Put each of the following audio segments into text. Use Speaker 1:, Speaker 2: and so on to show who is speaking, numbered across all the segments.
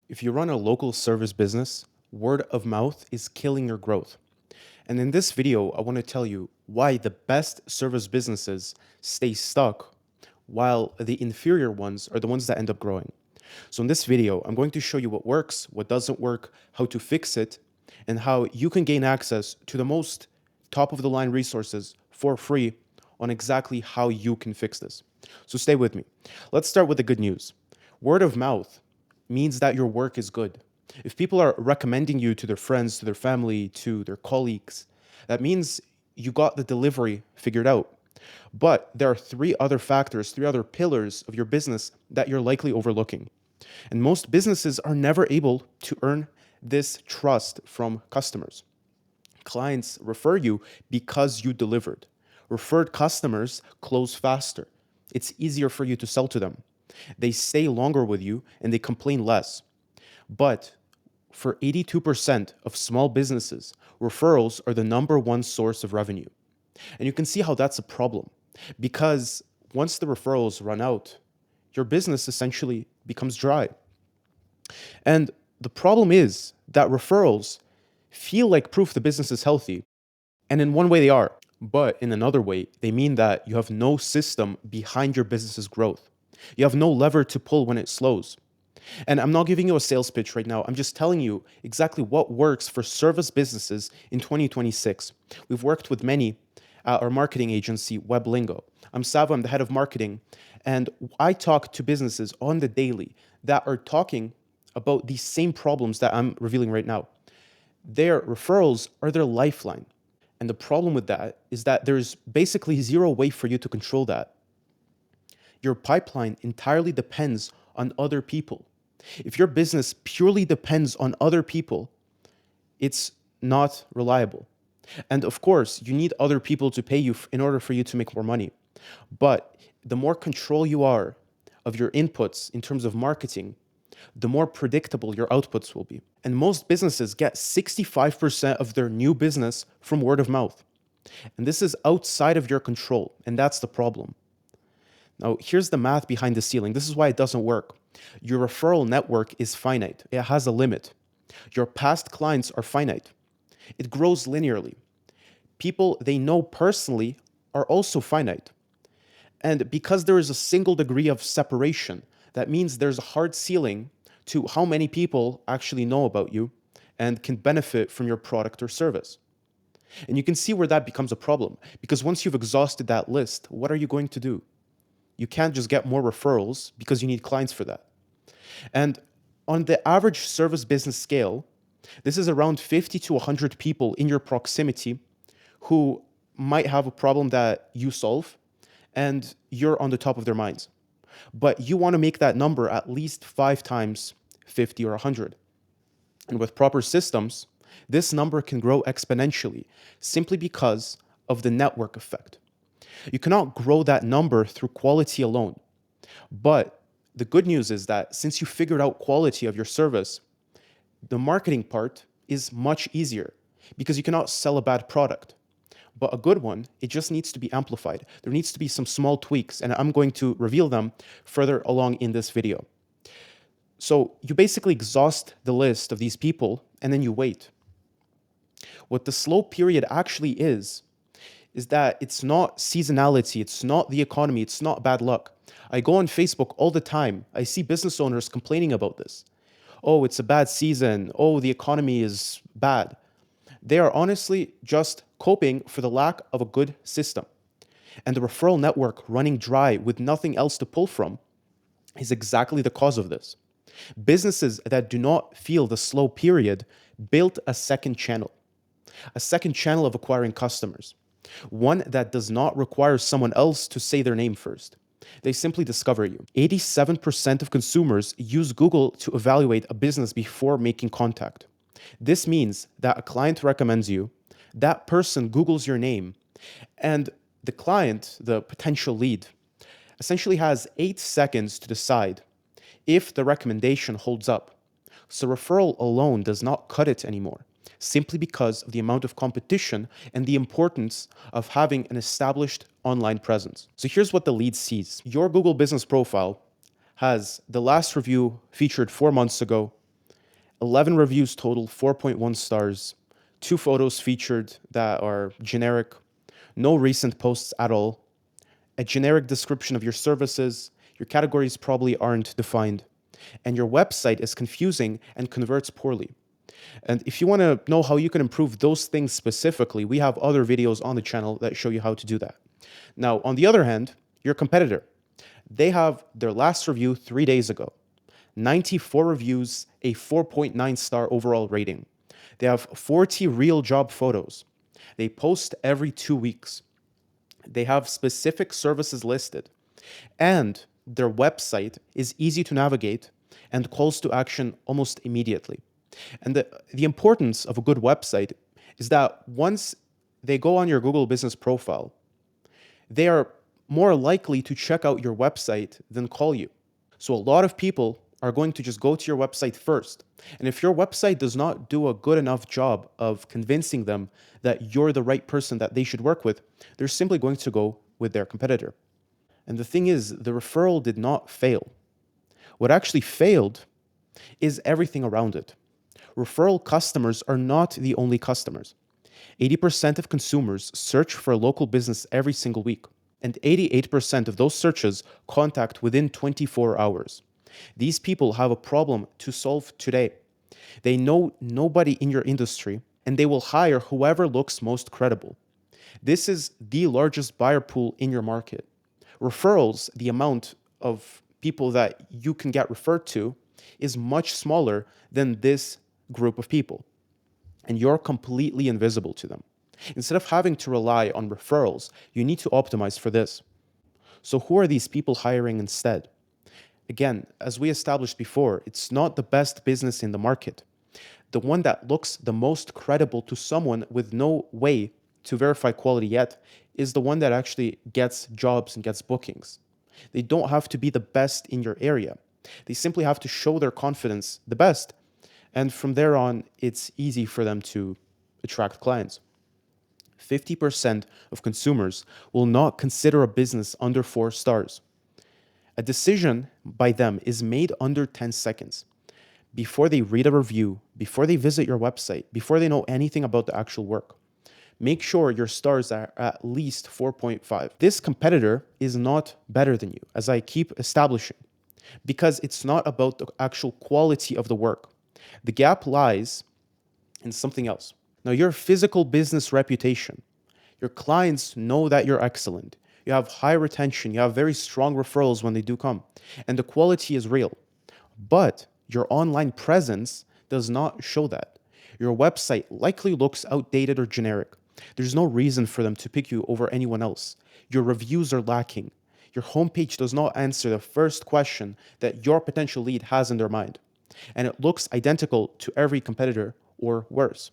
Speaker 1: If you run a local service business, word of mouth is killing your growth. And in this video, I want to tell you why the best service businesses stay stuck while the inferior ones are the ones that end up growing. So in this video, I'm going to show you what works, what doesn't work, how to fix it, and how you can gain access to the most top of the line resources for free on exactly how you can fix this. So stay with me. Let's start with the good news. Word of mouth means that your work is good. If people are recommending you to their friends, to their family, to their colleagues, that means you got the delivery figured out. But there are three other factors, three other pillars of your business that you're likely overlooking. And most businesses are never able to earn this trust from customers. Clients refer you because you delivered. Referred customers close faster. It's easier for you to sell to them. They stay longer with you and they complain less. But for 82% of small businesses, referrals are the number one source of revenue. And you can see how that's a problem because once the referrals run out, your business essentially becomes dry. And the problem is that referrals feel like proof the business is healthy. And in one way, they are. But in another way, they mean that you have no system behind your business's growth. You have no lever to pull when it slows. And I'm not giving you a sales pitch right now. I'm just telling you exactly what works for service businesses in 2026. We've worked with many at our marketing agency, WebLingo. I'm Savo, I'm the head of marketing, and I talk to businesses on the daily that are talking about these same problems that I'm revealing right now. Their referrals are their lifeline. And the problem with that is that there's basically zero way for you to control that. Your pipeline entirely depends on other people. If your business purely depends on other people, it's not reliable. And of course, you need other people to pay you in order for you to make more money. But the more control you are of your inputs in terms of marketing, the more predictable your outputs will be. And most businesses get 65% of their new business from word of mouth. And this is outside of your control, and that's the problem. Now, here's the math behind the ceiling. This is why it doesn't work. Your referral network is finite. It has a limit. Your past clients are finite. It grows linearly. People they know personally are also finite. And because there is a single degree of separation, that means there's a hard ceiling to how many people actually know about you and can benefit from your product or service. And you can see where that becomes a problem, because once you've exhausted that list, what are you going to do? You can't just get more referrals because you need clients for that. And on the average service business scale, this is around 50 to 100 people in your proximity who might have a problem that you solve and you're on the top of their minds. But you want to make that number at least 5 times 50 or 100. And with proper systems, this number can grow exponentially simply because of the network effect. You cannot grow that number through quality alone. But the good news is that since you figured out quality of your service, the marketing part is much easier because you cannot sell a bad product. But a good one, it just needs to be amplified. There needs to be some small tweaks, and I'm going to reveal them further along in this video. So you basically exhaust the list of these people, and then you wait. What the slow period actually is that it's not seasonality, it's not the economy, it's not bad luck. I go on Facebook all the time. I see business owners complaining about this. Oh, it's a bad season. Oh, the economy is bad. They are honestly just coping for the lack of a good system. And the referral network running dry with nothing else to pull from is exactly the cause of this. Businesses that do not feel the slow period built a second channel of acquiring customers, one that does not require someone else to say their name first. They simply discover you. 87% of consumers use Google to evaluate a business before making contact. This means that a client recommends you, that person Googles your name, and the client, the potential lead, essentially has 8 seconds to decide if the recommendation holds up. So referral alone does not cut it anymore, simply because of the amount of competition and the importance of having an established online presence. So here's what the lead sees. Your Google business profile has the last review featured 4 months ago, 11 reviews total, 4.1 stars, 2 photos featured that are generic, no recent posts at all, a generic description of your services, your categories probably aren't defined, and your website is confusing and converts poorly. And if you want to know how you can improve those things specifically, we have other videos on the channel that show you how to do that. Now, on the other hand, your competitor, they have their last review 3 days ago. 94 reviews, a 4.9 star overall rating. They have 40 real job photos. They post every 2 weeks. They have specific services listed. And their website is easy to navigate and calls to action almost immediately. And the importance of a good website is that once they go on your Google business profile, they are more likely to check out your website than call you. So a lot of people are going to just go to your website first. And if your website does not do a good enough job of convincing them that you're the right person that they should work with, they're simply going to go with their competitor. And the thing is, the referral did not fail. What actually failed is everything around it. Referral customers are not the only customers. 80% of consumers search for a local business every single week, and 88% of those searches contact within 24 hours. These people have a problem to solve today. They know nobody in your industry, and they will hire whoever looks most credible. This is the largest buyer pool in your market. Referrals, the amount of people that you can get referred to, is much smaller than this group of people, and you're completely invisible to them. Instead of having to rely on referrals, you need to optimize for this. So, who are these people hiring instead? Again, as we established before, it's not the best business in the market. The one that looks the most credible to someone with no way to verify quality yet is the one that actually gets jobs and gets bookings. They don't have to be the best in your area. They simply have to show their confidence the best. And from there on, it's easy for them to attract clients. 50% of consumers will not consider a business under 4 stars. A decision by them is made under 10 seconds. Before they read a review, before they visit your website, before they know anything about the actual work. Make sure your stars are at least 4.5. This competitor is not better than you, as I keep establishing, because it's not about the actual quality of the work. The gap lies in something else. Now, your physical business reputation. Your clients know that you're excellent. You have high retention. You have very strong referrals when they do come. And the quality is real. But your online presence does not show that. Your website likely looks outdated or generic. There's no reason for them to pick you over anyone else. Your reviews are lacking. Your homepage does not answer the first question that your potential lead has in their mind. And it looks identical to every competitor or worse.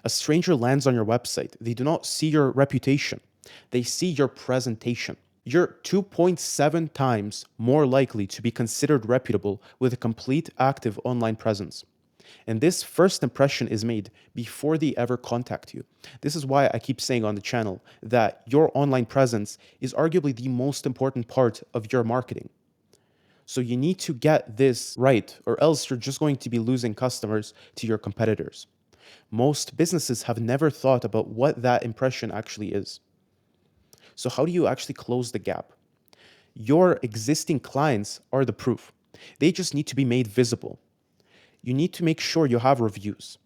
Speaker 1: A stranger lands on your website. They do not see your reputation. They see your presentation. You're 2.7 times more likely to be considered reputable with a complete active online presence. And this first impression is made before they ever contact you. This is why I keep saying on the channel that your online presence is arguably the most important part of your marketing. So you need to get this right, or else you're just going to be losing customers to your competitors. Most businesses have never thought about what that impression actually is. So how do you actually close the gap? Your existing clients are the proof. They just need to be made visible. You need to make sure you have reviews.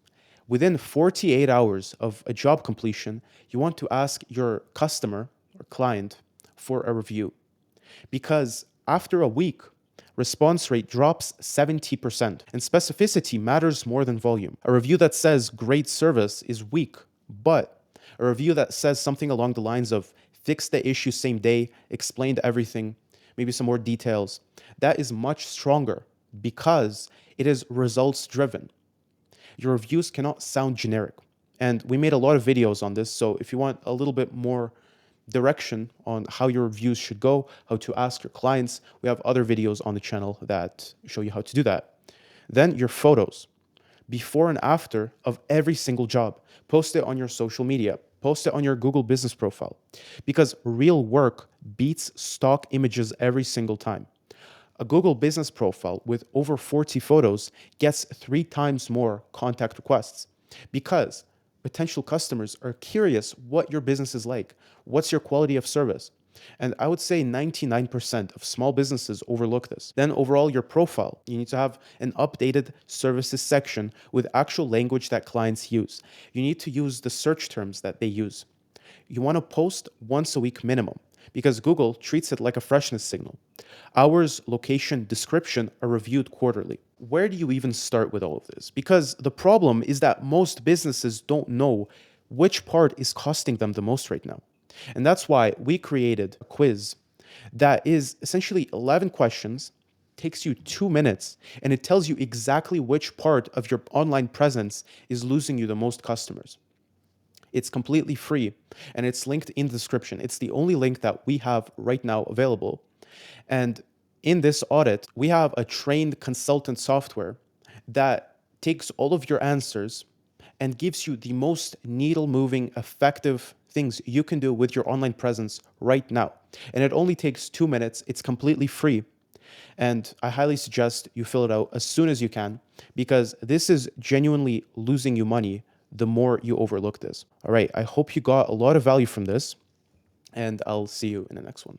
Speaker 1: Within 48 hours of a job completion, you want to ask your customer or client for a review. Because after a week, response rate drops 70%, and specificity matters more than volume. A review that says great service is weak, but a review that says something along the lines of fix the issue same day, explained everything, maybe some more details, that is much stronger because it is results driven. Your reviews cannot sound generic. And we made a lot of videos on this, so if you want a little bit more direction on how your reviews should go, how to ask your clients, we have other videos on the channel that show you how to do that. Then your photos, before and after of every single job. Post it on your social media, post it on your Google business profile, because real work beats stock images every single time. A Google business profile with over 40 photos gets 3 times more contact requests because potential customers are curious what your business is like, what's your quality of service. And I would say 99% of small businesses overlook this. Then, overall, your profile. You need to have an updated services section with actual language that clients use. You need to use the search terms that they use. You want to post once a week minimum because Google treats it like a freshness signal. Hours, location, description are reviewed quarterly. Where do you even start with all of this? Because the problem is that most businesses don't know which part is costing them the most right now. And that's why we created a quiz that is essentially 11 questions, takes you 2 minutes, and it tells you exactly which part of your online presence is losing you the most customers. It's completely free and it's linked in the description. It's the only link that we have right now available. And in this audit, we have a trained consultant software that takes all of your answers and gives you the most needle moving, effective things you can do with your online presence right now. And it only takes 2 minutes. It's completely free. And I highly suggest you fill it out as soon as you can because this is genuinely losing you money the more you overlook this. All right. I hope you got a lot of value from this, and I'll see you in the next one.